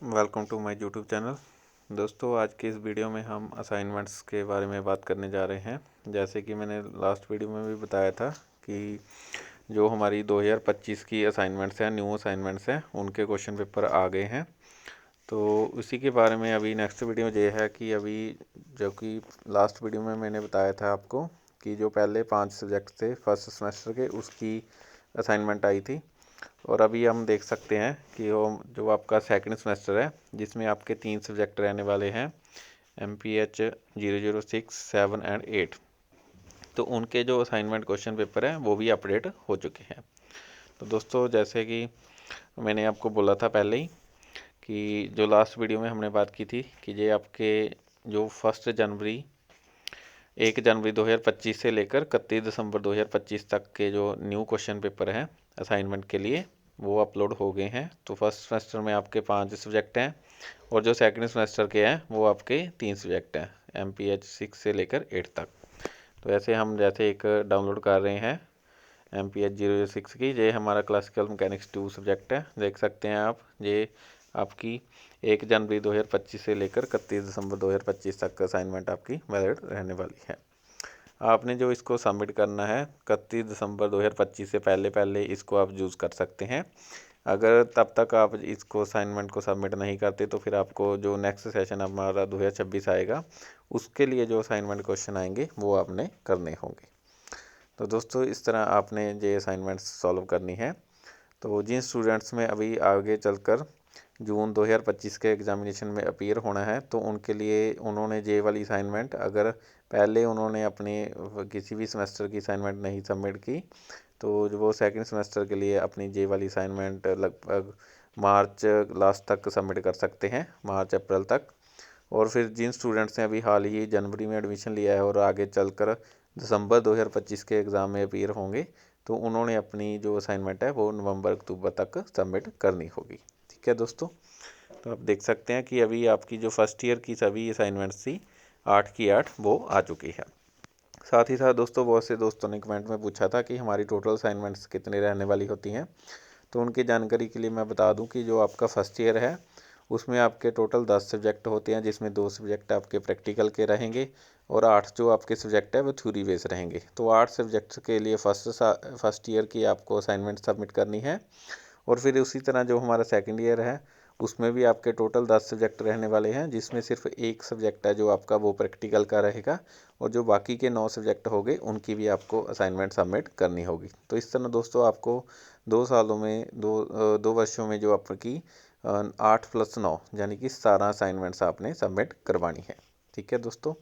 Welcome to my YouTube channel. दोस्तों, आज के इस वीडियो में हम असाइनमेंट्स के बारे में बात करने जा रहे हैं। जैसे कि मैंने लास्ट वीडियो में भी बताया था कि जो हमारी 2025 की असाइनमेंट्स हैं, न्यू असाइनमेंट्स हैं, उनके क्वेश्चन पेपर आ गए हैं। तो उसी के बारे में अभी नेक्स्ट वीडियो ये है कि अभी जो कि लास्ट वीडियो में मैंने बताया था आपको कि जो पहले 5 सब्जेक्ट थे फर्स्ट सेमेस्टर के, उसकी असाइनमेंट आई थी। और अभी हम देख सकते हैं कि वो जो आपका सेकंड सेमेस्टर है, जिसमें आपके 3 सब्जेक्ट रहने वाले हैं, MPH 006, 7 एंड 8। तो उनके जो असाइनमेंट क्वेश्चन पेपर हैं वो भी अपडेट हो चुके हैं। तो दोस्तों, जैसे कि मैंने आपको बोला था पहले ही कि जो लास्ट वीडियो में हमने बात की थी कि ये आपके जो 1 जनवरी 2025 से लेकर 31 दिसंबर 2025 तक के जो न्यू क्वेश्चन पेपर हैं असाइनमेंट के लिए, वो अपलोड हो गए हैं। तो फर्स्ट सेमेस्टर में आपके 5 सब्जेक्ट हैं और जो सेकंड सेमेस्टर के हैं वो आपके 3 सब्जेक्ट हैं, MPH 6 से लेकर 8 तक। तो ऐसे हम जैसे एक डाउनलोड कर रहे हैं MPH 006 की, ये हमारा क्लासिकल मैकेनिक्स 2 सब्जेक्ट है। देख सकते हैं आप, ये आपकी 1 जनवरी 2025 से लेकर 31 दिसंबर 2025 तक असाइनमेंट आपकी वैलिड रहने वाली है। आपने जो इसको सबमिट करना है 31 दिसंबर 2025 से पहले पहले इसको आप यूज़ कर सकते हैं। अगर तब तक आप इसको असाइनमेंट को सबमिट नहीं करते तो फिर आपको जो नेक्स्ट सेशन हमारा 2026 आएगा, उसके लिए जो असाइनमेंट क्वेश्चन आएंगे वो आपने करने होंगे। तो दोस्तों, इस तरह आपने ये असाइनमेंट्स सॉल्व करनी है। तो जिन स्टूडेंट्स में अभी आगे चलकर जून 2025 के एग्ज़ामिनेशन में अपीयर होना है, तो उनके लिए उन्होंने ये वाली असाइनमेंट, अगर पहले उन्होंने अपनी किसी भी सेमेस्टर की असाइनमेंट नहीं सबमिट की, तो जो वो सेकंड सेमेस्टर के लिए अपनी ये वाली असाइनमेंट लगभग मार्च लास्ट तक सबमिट कर सकते हैं, मार्च अप्रैल तक। और फिर जिन स्टूडेंट्स ने अभी हाल ही जनवरी में एडमिशन लिया है और आगे चलकर दिसंबर 2025 के एग्ज़ाम में अपीयर होंगे, तो उन्होंने अपनी जो असाइनमेंट है वो नवंबर अक्टूबर तक सबमिट करनी होगी। ठीक है दोस्तों, तो आप देख सकते हैं कि अभी आपकी जो फर्स्ट ईयर की सभी असाइनमेंट्स थी 8 की 8 वो आ चुकी है। साथ ही साथ दोस्तों, बहुत से दोस्तों ने कमेंट में पूछा था कि हमारी टोटल असाइनमेंट्स कितनी रहने वाली होती हैं। तो उनकी जानकारी के लिए मैं बता दूं कि जो आपका फर्स्ट ईयर है उसमें आपके टोटल 10 सब्जेक्ट होते हैं, जिसमें 2 सब्जेक्ट आपके प्रैक्टिकल के रहेंगे और 8 जो आपके सब्जेक्ट है वो थ्योरी बेस रहेंगे। तो 8 सब्जेक्ट्स के लिए फर्स्ट ईयर की आपको असाइनमेंट सबमिट करनी है। और फिर उसी तरह जो हमारा सेकंड ईयर है उसमें भी आपके टोटल 10 सब्जेक्ट रहने वाले हैं, जिसमें सिर्फ एक सब्जेक्ट है जो आपका वो प्रैक्टिकल का रहेगा, और जो बाकी के 9 सब्जेक्ट हो गए उनकी भी आपको असाइनमेंट सबमिट करनी होगी। तो इस तरह दोस्तों, आपको 2 सालों में 2 वर्षों में जो आपकी 8 + 9 यानी कि 17 असाइनमेंट्स आपने सबमिट करवानी है। ठीक है दोस्तों,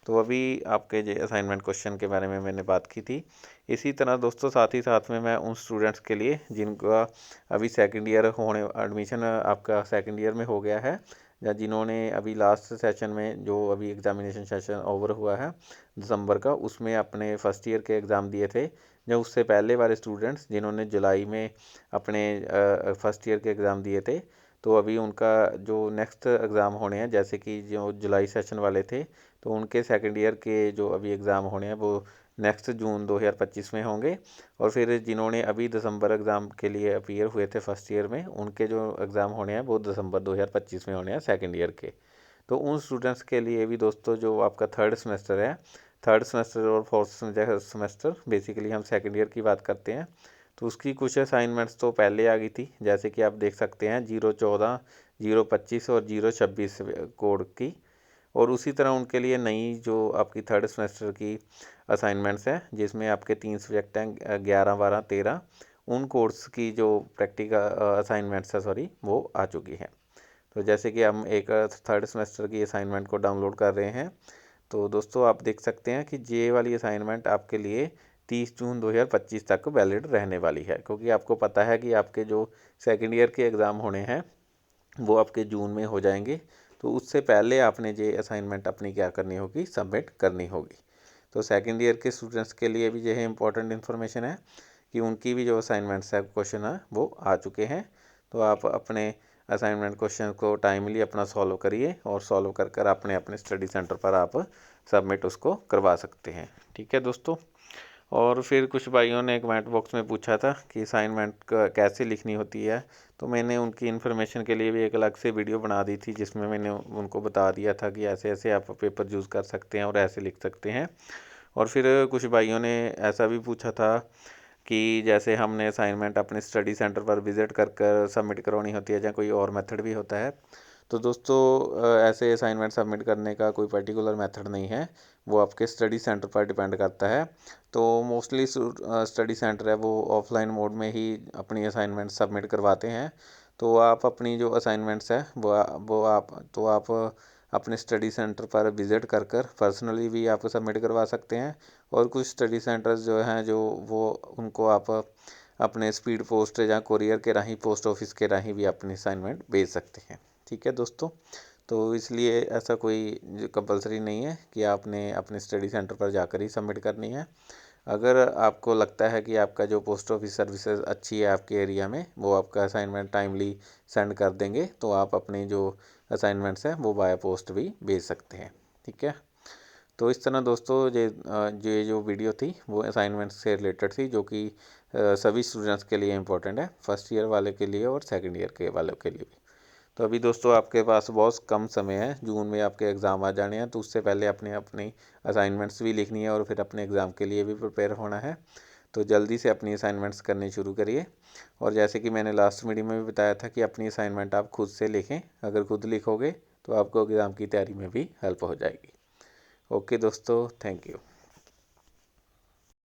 तो अभी आपके ये असाइनमेंट क्वेश्चन के बारे में मैंने बात की थी। इसी तरह दोस्तों, साथ ही साथ में मैं उन स्टूडेंट्स के लिए जिनका अभी सेकंड ईयर होने एडमिशन आपका सेकंड ईयर में हो गया है, या जिन्होंने अभी लास्ट सेशन में जो अभी एग्ज़ामिनेशन सेशन ओवर हुआ है दिसंबर का, उसमें अपने फ़र्स्ट ईयर के एग्ज़ाम दिए थे, या उससे पहले वाले स्टूडेंट्स जिन्होंने जुलाई में अपने फ़र्स्ट ईयर के एग्ज़ाम दिए थे, तो अभी उनका जो नेक्स्ट एग्ज़ाम होने हैं, जैसे कि जो जुलाई सेशन वाले थे, तो उनके सेकंड ईयर के जो अभी एग्ज़ाम होने हैं वो नेक्स्ट जून 2025 में होंगे। और फिर जिन्होंने अभी दिसंबर एग्ज़ाम के लिए अपीयर हुए थे फर्स्ट ईयर में, उनके जो एग्ज़ाम होने हैं वो दिसंबर 2025 में होने हैं सेकंड ईयर के। तो उन स्टूडेंट्स के लिए भी दोस्तों, जो आपका थर्ड सेमेस्टर है, थर्ड सेमेस्टर और फोर्थ सेमेस्टर, बेसिकली हम सेकंड ईयर की बात करते हैं, तो उसकी कुछ असाइनमेंट्स तो पहले आ गई थी, जैसे कि आप देख सकते हैं 014, 025 और 026 कोड की। और उसी तरह उनके लिए नई जो आपकी थर्ड सेमेस्टर की असाइनमेंट्स हैं, जिसमें आपके 3 सब्जेक्ट हैं 11, 12, 13, उन कोर्स की जो प्रैक्टिकल असाइनमेंट्स है सॉरी, वो आ चुकी हैं। तो जैसे कि हम एक थर्ड सेमेस्टर की असाइनमेंट को डाउनलोड कर रहे हैं, तो दोस्तों आप देख सकते हैं कि ये वाली असाइनमेंट आपके लिए 30 जून 2025 तक वैलिड रहने वाली है, क्योंकि आपको पता है कि आपके जो सेकेंड ईयर के एग्ज़ाम होने हैं वो आपके जून में हो जाएंगे। तो उससे पहले आपने ये असाइनमेंट अपनी क्या करनी होगी, सबमिट करनी होगी। तो सेकेंड ईयर के स्टूडेंट्स के लिए भी यह इंपॉर्टेंट इन्फॉर्मेशन है कि उनकी भी जो असाइनमेंट्स है क्वेश्चन है वो आ चुके हैं। तो आप अपने असाइनमेंट क्वेश्चन को टाइमली अपना सॉल्व करिए, और सॉल्व कर कर अपने अपने स्टडी सेंटर पर आप सबमिट उसको करवा सकते हैं। ठीक है दोस्तों, और फिर कुछ भाइयों ने कमेंट बॉक्स में पूछा था कि असाइनमेंट कैसे लिखनी होती है। तो मैंने उनकी इन्फॉर्मेशन के लिए भी एक अलग से वीडियो बना दी थी, जिसमें मैंने उनको बता दिया था कि ऐसे ऐसे आप पेपर चूज़ कर सकते हैं और ऐसे लिख सकते हैं। और फिर कुछ भाइयों ने ऐसा भी पूछा था कि जैसे हमने असाइनमेंट अपने स्टडी सेंटर पर विज़िट कर कर सबमिट करवानी होती है या कोई और मेथड भी होता है। तो दोस्तों ऐसे असाइनमेंट सबमिट करने का कोई पर्टिकुलर मेथड नहीं है, वो आपके स्टडी सेंटर पर डिपेंड करता है। तो मोस्टली स्टडी सेंटर है वो ऑफलाइन मोड में ही अपनी असाइनमेंट सबमिट करवाते हैं। तो आप अपनी जो असाइनमेंट्स है आप अपने स्टडी सेंटर पर विज़िट कर कर पर्सनली भी आप सबमिट करवा सकते हैं। और कुछ स्टडी सेंटर्स जो हैं जो वो उनको आप अपने स्पीड पोस्ट या कोरियर के राही, पोस्ट ऑफिस के राही भी अपनी असाइनमेंट भेज सकते हैं। ठीक है दोस्तों, तो इसलिए ऐसा कोई कंपलसरी नहीं है कि आपने अपने स्टडी सेंटर पर जाकर ही सबमिट करनी है। अगर आपको लगता है कि आपका जो पोस्ट ऑफिस सर्विसेज अच्छी है आपके एरिया में, वो आपका असाइनमेंट टाइमली सेंड कर देंगे, तो आप अपनी जो असाइनमेंट्स हैं वो बाय पोस्ट भी भेज सकते हैं। ठीक है, तो इस तरह दोस्तों ये जो वीडियो थी वो असाइनमेंट से रिलेटेड थी, जो कि सभी स्टूडेंट्स के लिए इम्पोर्टेंट है, फर्स्ट ईयर वाले के लिए और सेकंड ईयर के वालों के लिए भी। तो अभी दोस्तों आपके पास बहुत कम समय है, जून में आपके एग्ज़ाम आ जाने हैं, तो उससे पहले अपने अपनी असाइनमेंट्स भी लिखनी है और फिर अपने एग्ज़ाम के लिए भी प्रिपेयर होना है। तो जल्दी से अपनी असाइनमेंट्स करनी शुरू करिए। और जैसे कि मैंने लास्ट वीडियो में भी बताया था कि अपनी असाइनमेंट आप खुद से लिखें, अगर खुद लिखोगे तो आपको एग्ज़ाम की तैयारी में भी हेल्प हो जाएगी। ओके दोस्तों, थैंक यू।